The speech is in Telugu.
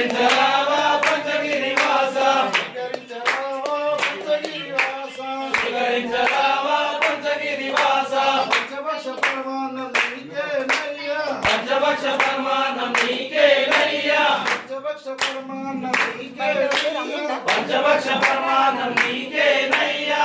స్వీకరించరావా పంచగిరివాస స్వీకరించరావా పంచగిరివాస పంచభక్ష పరమాన్నం నీకేనయ్యా పంచభక్ష పరమాన్నం నీకేనయ్యా పంచభక్ష పరమాన్నం నీకేనయ్యా పంచభక్ష పరమాన్నం నీకేనయ్యా